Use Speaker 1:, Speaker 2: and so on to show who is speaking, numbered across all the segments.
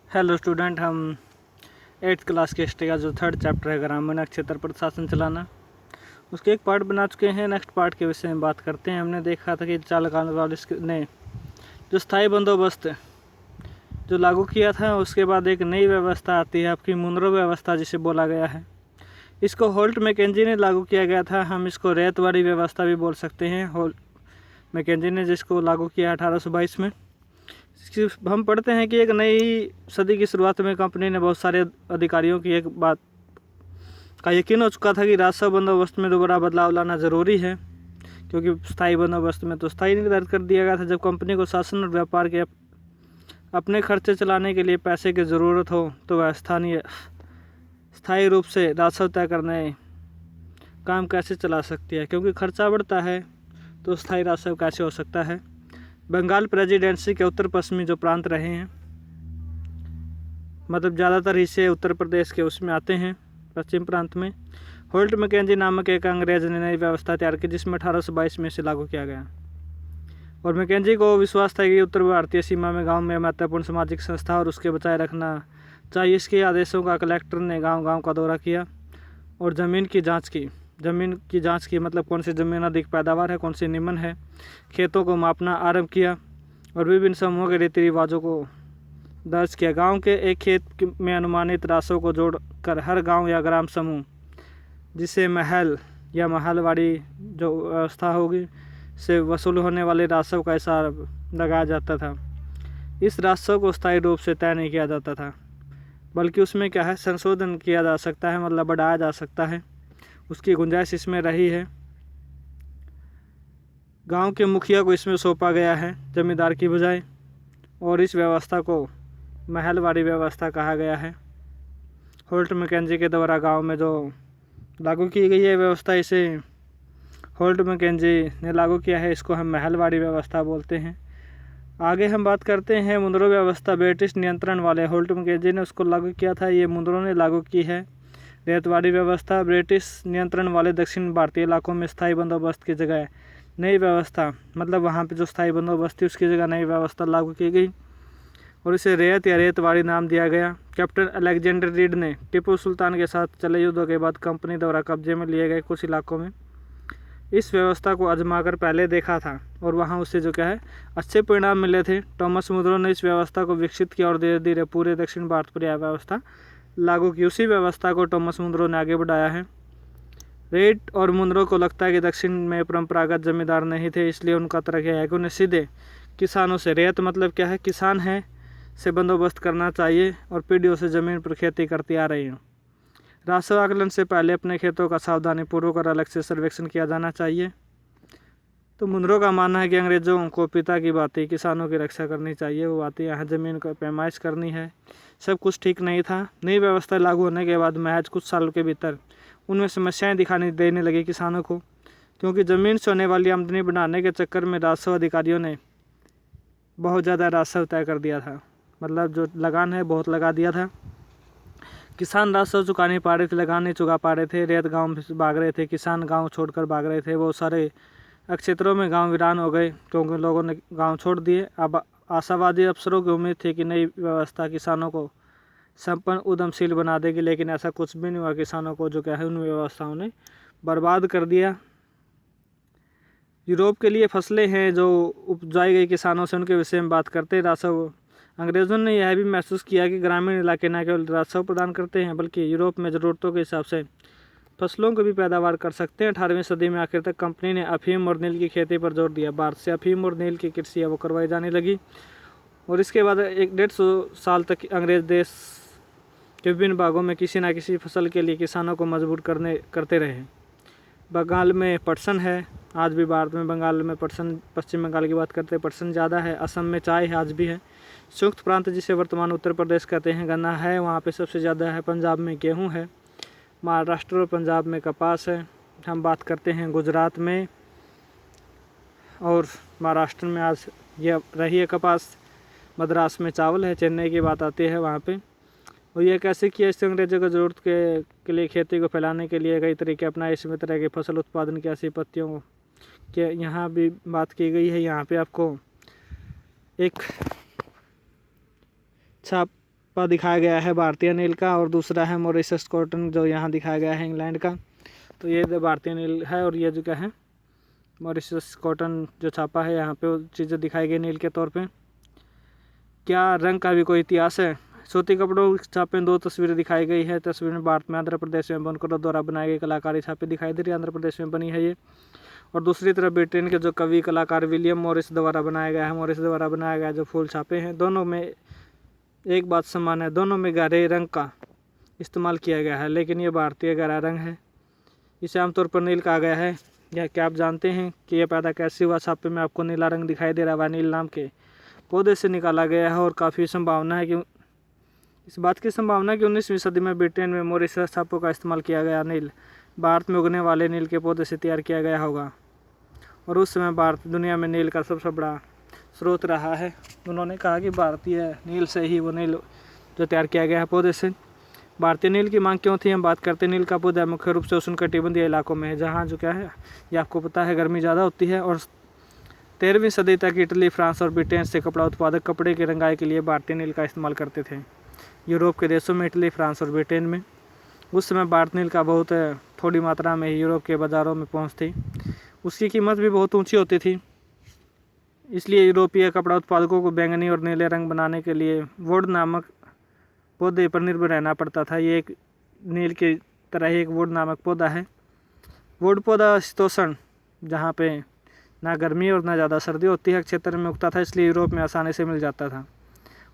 Speaker 1: Hello student, हम 8th class के history का जो 3rd चैप्टर है ग्रामीण क्षेत्र पर शासन चलाना, उसके एक पार्ट बना चुके हैं। नेक्स्ट पार्ट के विषय में बात करते हैं। हमने देखा था कि चालकान ने जो स्थायी बंदोबस्त जो लागू किया था, उसके बाद एक नई व्यवस्था आती है आपकी मुनरो व्यवस्था जिसे बोला गया है। इसको होल्ट मैकेंजी ने लागू किया गया था। हम इसको रेतवाड़ी व्यवस्था भी बोल सकते हैं। होल्ट मैकेंजी ने जिसको लागू किया 1822 में। हम पढ़ते हैं कि एक नई सदी की शुरुआत में कंपनी ने बहुत सारे अधिकारियों की एक बात का यकीन हो चुका था कि राजस्व बंदोबस्त में दोबारा बदलाव लाना ज़रूरी है, क्योंकि स्थायी बंदोबस्त में तो स्थायी निर्धारित कर दिया गया था। जब कंपनी को शासन और व्यापार के अपने खर्चे चलाने के लिए पैसे की ज़रूरत हो तो वह स्थायी रूप से राजस्व तय करने काम कैसे चला सकती है, क्योंकि खर्चा बढ़ता है तो स्थायी राजस्व कैसे हो सकता है। बंगाल प्रेसिडेंसी के उत्तर पश्चिमी जो प्रांत रहे हैं, मतलब ज़्यादातर हिस्से उत्तर प्रदेश के उसमें आते हैं, पश्चिम प्रांत में। होल्ट मैकेंजी नामक एक अंग्रेज ने नई व्यवस्था तैयार की जिसमें 1822 में से लागू किया गया। और मैकेंजी को विश्वास था कि उत्तर भारतीय सीमा में गांव में महत्वपूर्ण सामाजिक संस्था और उसके बचाए रखना चाहिए। इसके आदेशों का कलेक्टर ने गांव-गांव का दौरा किया और ज़मीन की जांच की मतलब कौन सी ज़मीन अधिक पैदावार है, कौन सी निम्न है। खेतों को मापना आरंभ किया और विभिन्न समूहों के रीति रिवाजों को दर्ज किया। गांव के एक खेत में अनुमानित राशों को जोड़कर हर गांव या ग्राम समूह, जिसे महल या महलवाड़ी जो व्यवस्था होगी, से वसूल होने वाले राजस्व का हिसाब लगाया जाता था। इस राजस्व को स्थायी रूप से तय नहीं किया जाता था, बल्कि उसमें क्या है, संशोधन किया जा सकता है, मतलब बढ़ाया जा सकता है। उसकी गुंजाइश इसमें रही है। गांव के मुखिया को इसमें सौंपा गया है जमींदार की बजाय, और इस व्यवस्था को महलवाड़ी व्यवस्था कहा गया है। होल्ट मैकेंजी के द्वारा गांव में जो लागू की गई है व्यवस्था, इसे होल्ट मैकेंजी ने लागू किया है, इसको हम महलवाड़ी व्यवस्था बोलते हैं। आगे हम बात करते हैं मुनरो व्यवस्था। ब्रिटिश नियंत्रण वाले होल्ट मैकेंजी ने उसको लागू किया था, ये मुनरो ने लागू की है। रेतवाड़ी व्यवस्था। ब्रिटिश नियंत्रण वाले दक्षिण भारतीय इलाकों में स्थायी बंदोबस्त की जगह नई व्यवस्था, मतलब वहाँ पे जो स्थायी बंदोबस्त थी उसकी जगह नई व्यवस्था लागू की गई और इसे रेत या रेतवाड़ी नाम दिया गया। कैप्टन अलेक्जेंडर रीड ने टीपू सुल्तान के साथ चले युद्धों के बाद कंपनी द्वारा कब्जे में लिए गए कुछ इलाकों में इस व्यवस्था को आजमाकर पहले देखा था और वहाँ उससे जो क्या है अच्छे परिणाम मिले थे। थॉमस मुनरो ने इस व्यवस्था को विकसित किया और धीरे धीरे पूरे दक्षिण भारत पर यह व्यवस्था लागू की। उसी व्यवस्था को थॉमस मुनरो ने आगे बढ़ाया है। रीड और मुनरो को लगता है कि दक्षिण में परंपरागत जमींदार नहीं थे, इसलिए उनका तर्क है कि उन्हें सीधे किसानों से, रेत मतलब क्या है, किसान है, से बंदोबस्त करना चाहिए और पीढ़ियों से ज़मीन पर खेती करती आ रही हैं। राजस्व आकलन से पहले अपने खेतों का सावधानीपूर्वक और अलग से सर्वेक्षण किया जाना चाहिए। तो मुनरो का मानना है कि अंग्रेज़ों को पिता की बातें किसानों की रक्षा करनी चाहिए, वो बातें यहाँ ज़मीन को पैमाइश करनी है। सब कुछ ठीक नहीं था। नई व्यवस्था लागू होने के बाद महज कुछ सालों के भीतर उनमें समस्याएं दिखाई देने लगी किसानों को, क्योंकि ज़मीन से होने वाली आमदनी बढ़ाने के चक्कर में राजस्व अधिकारियों ने बहुत ज़्यादा राजस्व तय कर दिया था, मतलब जो लगान है बहुत लगा दिया था। किसान राजस्व चुका नहीं पा रहे थे, लगान नहीं चुका पा रहे थे, रेत गांव से भाग रहे थे, किसान गांव छोड़कर भाग रहे थे। बहुत सारे क्षेत्रों में गांव वीरान हो गए क्योंकि लोगों ने गांव छोड़ दिए। अब आशावादी अफसरों की उम्मीद थी कि नई व्यवस्था किसानों को संपन्न उद्यमशील बना देगी, लेकिन ऐसा कुछ भी नहीं हुआ। किसानों को जो क्या है उन व्यवस्थाओं ने बर्बाद कर दिया। यूरोप के लिए फसलें हैं जो उपजाई गई किसानों से, उनके विषय में बात करते हैं। राजस्व अंग्रेज़ों ने यह भी महसूस किया कि ग्रामीण इलाके न केवल राजस्व प्रदान करते हैं बल्कि यूरोप में ज़रूरतों के हिसाब से फसलों को भी पैदावार कर सकते हैं। 18वीं सदी में आखिर तक कंपनी ने अफीम और नील की खेती पर जोर दिया। भारत से अफीम और नील की कृषि वो करवाई जाने लगी और इसके बाद 150 साल तक अंग्रेज देश के विभिन्न भागों में किसी न किसी फसल के लिए किसानों को मजबूर करते रहे। बंगाल में पटसन है, आज भी भारत में बंगाल में पटसन, पश्चिम बंगाल की बात करते हैं पटसन ज़्यादा है। असम में चाय है, आज भी है। संयुक्त प्रांत जिसे वर्तमान उत्तर प्रदेश कहते हैं, गन्ना है, वहाँ पे सबसे ज़्यादा है। पंजाब में गेहूँ है। महाराष्ट्र और पंजाब में कपास है। हम बात करते हैं गुजरात में और महाराष्ट्र में आज यह रही है कपास। मद्रास में चावल है। चेन्नई की बात आती है वहाँ पे। और यह कैसे किया, इससे अंग्रेजों को ज़रूरत के लिए खेती को फैलाने के लिए कई तरीके अपनाए। इसमें तरह के फसल उत्पादन की ऐसी पत्तियों के यहाँ भी बात की गई है। यहाँ पे आपको एक छाप पर दिखाया गया है भारतीय नील का, और दूसरा है मॉरिशस कॉटन जो यहाँ दिखाया गया है इंग्लैंड का। तो ये जो भारतीय नील है और ये जो क्या है मॉरिशस कॉटन जो छापा है यहाँ पे वो चीज़ें दिखाई गई नील के तौर पे। क्या रंग का भी कोई इतिहास है? सूती कपड़ों छापे 2 तस्वीरें दिखाई गई है। तस्वीर में भारत में आंध्र प्रदेश में बनकरों द्वारा बनाई गई कलाकारी छापे दिखाई दे रही है, आंध्र प्रदेश में बनी है ये। और दूसरी तरफ ब्रिटेन के जो कवि कलाकार विलियम मॉरिस द्वारा बनाया गया है, मॉरिस द्वारा बनाया गया जो फूल छापे हैं, दोनों में एक बात समान है, दोनों में गहरे रंग का इस्तेमाल किया गया है, लेकिन ये भारतीय गहरा रंग है। इसे आमतौर पर नील कहा गया है। यह क्या आप जानते हैं कि यह पैदा कैसे हुआ? छापे में आपको नीला रंग दिखाई दे रहा है, नील नाम के पौधे से निकाला गया है। और काफ़ी संभावना है कि इस बात की संभावना है कि 19वीं सदी में ब्रिटेन में मॉरिशस छापों का इस्तेमाल किया गया नील भारत में उगने वाले नील के पौधे से तैयार किया गया होगा, और उस समय भारत दुनिया में नील का सबसे बड़ा स्रोत रहा है। उन्होंने कहा कि भारतीय नील से ही वो नील जो तैयार किया गया है पौधे से। भारतीय नील की मांग क्यों थी? हम बात करते हैं नील का पौधा मुख्य रूप से उष्णकटिबंधीय इलाकों में है, जहाँ जो क्या है ये आपको पता है गर्मी ज़्यादा होती है। और 13वीं सदी तक इटली, फ्रांस और ब्रिटेन से कपड़ा उत्पादक कपड़े की रंगाई के लिए भारतीय नील का इस्तेमाल करते थे। यूरोप के देशों में इटली, फ्रांस और ब्रिटेन में उस समय भारत नील का बहुत थोड़ी मात्रा में ही यूरोप के बाज़ारों में पहुँच थी। उसकी कीमत भी बहुत ऊंची होती थी, इसलिए यूरोपीय कपड़ा उत्पादकों को बैंगनी और नीले रंग बनाने के लिए वुड नामक पौधे पर निर्भर रहना पड़ता था। ये एक नील की तरह ही एक वुड नामक पौधा है। वुड पौधा शीतोष्ण, जहाँ पे ना गर्मी और ना ज़्यादा सर्दी होती है, क्षेत्र में उगता था, इसलिए यूरोप में आसानी से मिल जाता था।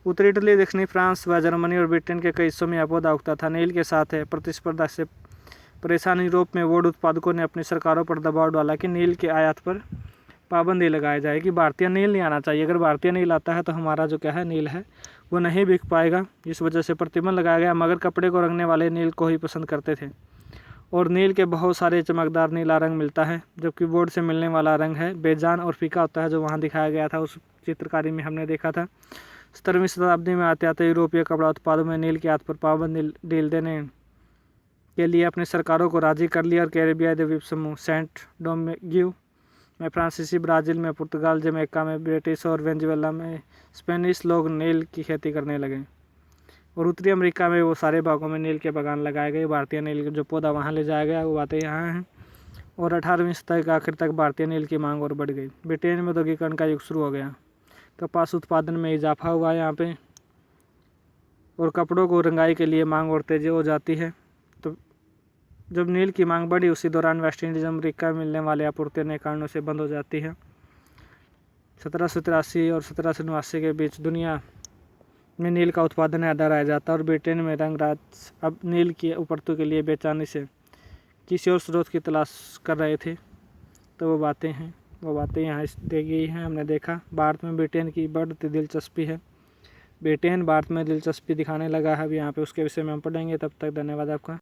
Speaker 1: उत्तरी इटली, दक्षिणी फ्रांस व जर्मनी और ब्रिटेन के कई हिस्सों में यह पौधा उगता था। नील के साथ है प्रतिस्पर्धा से परेशान यूरोप में वुड उत्पादकों ने अपनी सरकारों पर दबाव डाला कि नील के आयात पर पाबंदी लगाई जाए, कि भारतीय नील नहीं आना चाहिए। अगर भारतीय नील आता है तो हमारा जो क्या है नील है वो नहीं बिक पाएगा। इस वजह से प्रतिबंध लगाया गया, मगर कपड़े को रंगने वाले नील को ही पसंद करते थे। और नील के बहुत सारे चमकदार नीला रंग मिलता है, जबकि वुड से मिलने वाला रंग है बेजान और फीका होता है, जो वहाँ दिखाया गया था उस चित्रकारी में हमने देखा था। 17वीं शताब्दी में आते आते यूरोपीय कपड़ा उत्पादों में नील के आयात पर पाबंदी ढील देने के लिए अपनी सरकारों को राजी कर लिया। और कैरेबियाई द्वीप समूह, सेंट डोमिंगो में, फ्रांसीसी, ब्राज़ील में, पुर्तगाल, जमैका में, ब्रिटिश और वेनेजुएला में स्पेनिश लोग नील की खेती करने लगे। और उत्तरी अमेरिका में वो सारे भागों में नील के बागान लगाए गए। भारतीय नील जो पौधा वहाँ ले जाया गया वो बातें यहाँ हैं। और 18वीं सदी के आखिर तक भारतीय नील की मांग और बढ़ गई। ब्रिटेन में औद्योगिकरण का युग शुरू हो गया, कपास उत्पादन में इजाफा हुआ यहाँ पे, और कपड़ों को रंगाई के लिए मांग और तेजी हो जाती है। तो जब नील की मांग बढ़ी, उसी दौरान वेस्ट इंडीज, अमेरिका में मिलने वाले आपूर्ति अनेक कारणों से बंद हो जाती है। 1783 और 1789 के बीच दुनिया में नील का उत्पादन आधा रह जाता है, और ब्रिटेन में रंगराज अब नील की उपरतों के लिए बेचैनी से किसी और स्रोत की तलाश कर रहे थे। तो वो बातें यहाँ दी गई हैं। हमने देखा भारत में ब्रिटेन की बढ़ती दिलचस्पी है। ब्रिटेन भारत में दिलचस्पी दिखाने लगा है अब यहाँ पे, उसके विषय में हम पढ़ेंगे। तब तक धन्यवाद आपका।